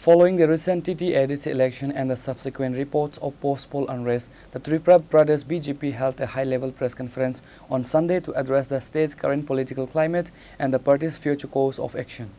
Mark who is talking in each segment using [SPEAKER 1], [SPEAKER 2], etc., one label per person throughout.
[SPEAKER 1] Following the recent TTADC election and the subsequent reports of post-poll unrest, the Tripura Pradesh BJP held a high-level press conference on Sunday to address the state's current political climate and the party's future course of action.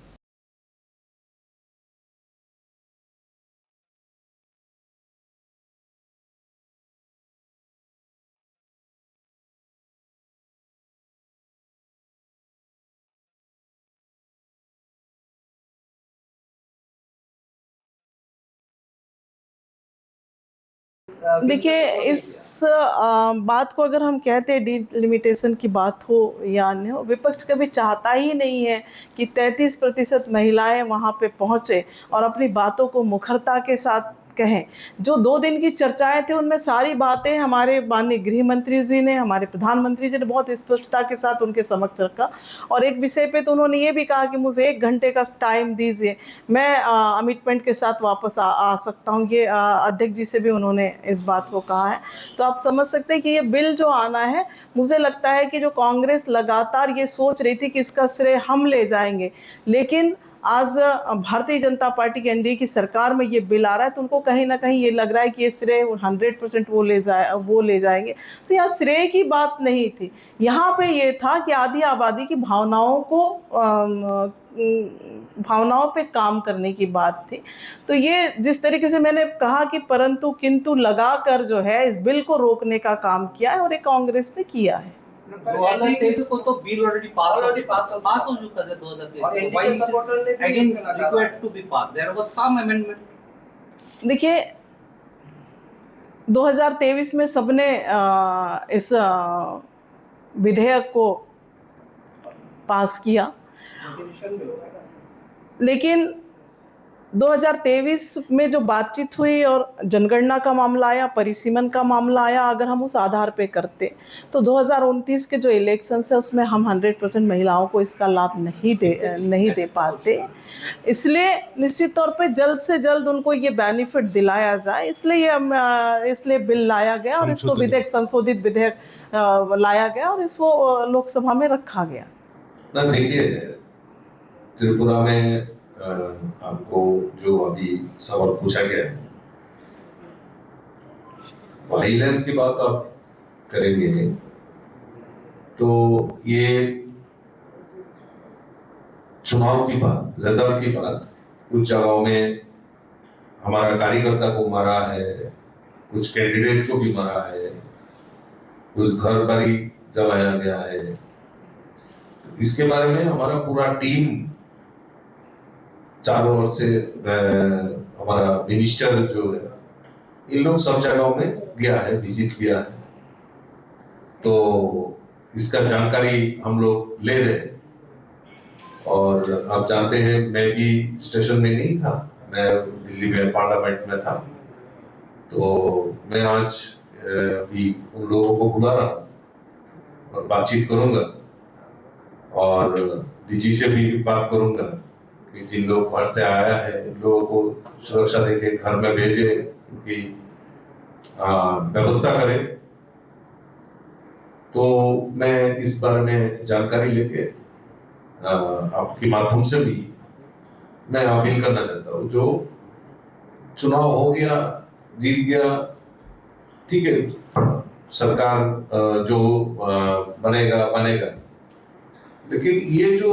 [SPEAKER 2] देखिए, इस बात को अगर हम कहते हैं delimitation की बात हो या अन्य हो, विपक्ष कभी चाहता ही नहीं है कि 33% महिलाएं वहां पे पहुंचे और अपनी बातों को मुखरता के साथ कहें। जो 2 दिन की चर्चाएं थी उनमें सारी बातें हमारे माननीय गृह मंत्री जी ने, हमारे प्रधानमंत्री जी ने बहुत स्पष्टता के साथ उनके समक्ष रखा। और एक विषय पे तो उन्होंने ये भी कहा कि मुझे 1 घंटे का टाइम दीजिए, मैं अमिटमेंट के साथ वापस आ सकता हूँ। ये अध्यक्ष जी से भी उन्होंने इस बात को कहा है। तो आप समझ सकते हैं कि ये बिल जो आना है, मुझे लगता है कि जो कांग्रेस लगातार ये सोच रही थी कि इसका श्रेय हम ले जाएंगे, लेकिन आज भारतीय जनता पार्टी की एनडीए की सरकार में ये बिल आ रहा है तो उनको कहीं ना कहीं ये लग रहा है कि ये श्रेय 100% वो ले जाएंगे। तो यहाँ श्रेय की बात नहीं थी, यहाँ पे ये था कि आधी आबादी की भावनाओं पे काम करने की बात थी। तो ये जिस तरीके से मैंने कहा कि परंतु किंतु लगाकर जो है इस बिल को रोकने का काम किया है और ये कांग्रेस ने किया है।
[SPEAKER 3] 2023 को तो बिल ऑलरेडी पास हो चुका था 2023 में। Why it is again required to be passed? There was some amendment.
[SPEAKER 2] देखिए, 2023 में सबने इस विधेयक को पास किया, लेकिन 2023 में जो बातचीत हुई और जनगणना का मामला आया, परिसीमन का मामला आया, अगर हम उस आधार पे करते तो 2029 के जो इलेक्शंस है उसमें हम 100% महिलाओं को इसका लाभ नहीं दे पाते। इसलिए निश्चित तौर पे जल्द से जल्द उनको ये बेनिफिट दिलाया जाए, इसलिए बिल लाया गया और इसको संशोधित विधेयक लाया गया और इसको लोकसभा में रखा गया।
[SPEAKER 4] देखिए, त्रिपुरा में आपको जो अभी सवाल पूछा गया है, वायलेंस की बात आप करेंगे तो ये चुनाव की बात, रिजल्ट की बात, कुछ जगहों में हमारा कार्यकर्ता को मारा है, कुछ कैंडिडेट को भी मारा है, कुछ घर पर ही जलाया गया है। इसके बारे में हमारा पूरा टीम चारों ओर से हमारा मिनिस्टर जो है, इन लोग सब जगहों में गया है, विजिट किया है, तो इसका जानकारी हम लोग ले रहे हैं। और आप जानते हैं मैं भी स्टेशन में नहीं था, मैं दिल्ली में पार्लियामेंट में था, तो मैं आज भी उन लोगों को बुला रहा हूँ और बातचीत करूंगा और डीजी से भी बात करूंगा कि जिन लोग बाहर से आया है इन लोगों को सुरक्षा देके घर में भेजे, उनकी व्यवस्था करें। तो मैं इस बारे में जानकारी लेके आपके माध्यम से भी मैं अपील करना चाहता हूँ, जो चुनाव हो गया, जीत गया, ठीक है, सरकार जो बनेगा, लेकिन ये जो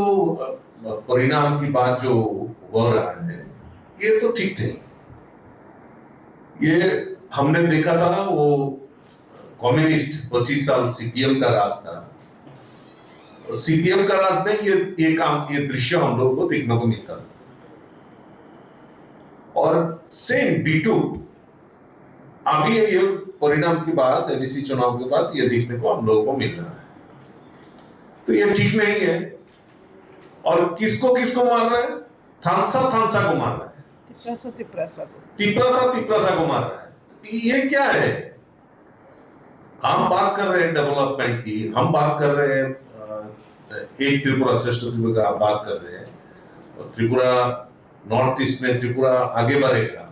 [SPEAKER 4] परिणाम की बात जो हो रहा है ये तो ठीक नहीं। ये हमने देखा था ना, वो कम्युनिस्ट 25 साल सीपीएम का राज था, सीपीएम का राज में ये दृश्य हम लोगों को देखने को मिलता था और सेम B2 अभी ये परिणाम की बात, एडीसी चुनाव के बाद ये देखने को हम लोगों को मिल रहा है। तो ये ठीक नहीं है। और किसको मार रहा है? थानसा को मार रहा है, तिप्रासा को मार रहा है। ये क्या है? हम बात कर रहे हैं डेवलपमेंट की, हम बात कर रहे हैं एक त्रिपुरा श्रेष्ठ त्रिपुरा आप बात कर रहे हैं, और त्रिपुरा नॉर्थ ईस्ट में त्रिपुरा आगे बढ़ेगा,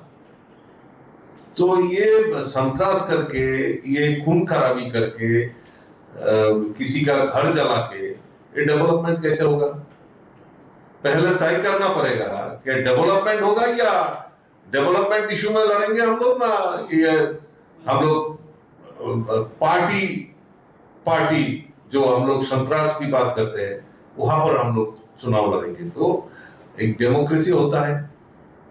[SPEAKER 4] तो ये संतरास करके, ये खून खराबी करके, किसी का घर जला के ये डेवलपमेंट कैसे होगा? पहले तय करना पड़ेगा कि डेवलपमेंट होगा या डेवलपमेंट इशू में लड़ेंगे हम लोग ना, ये हम लोग पार्टी जो हम लोग संतरास की बात करते हैं वहां पर हम लोग चुनाव लड़ेंगे। तो एक डेमोक्रेसी होता है,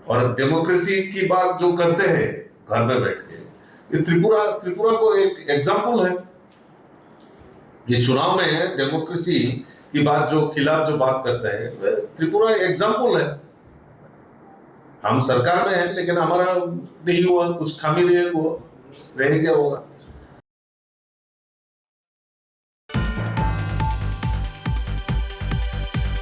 [SPEAKER 4] और डेमोक्रेसी की बात जो करते हैं घर में बैठ के, ये त्रिपुरा को एक एग्जाम्पल है। इस चुनाव में डेमोक्रेसी की बात जो खिलाफ जो बात करते हैं, त्रिपुरा एग्जाम्पल है। हम सरकार में हैं लेकिन हमारा नहीं हुआ, कुछ खामी रह गया होगा।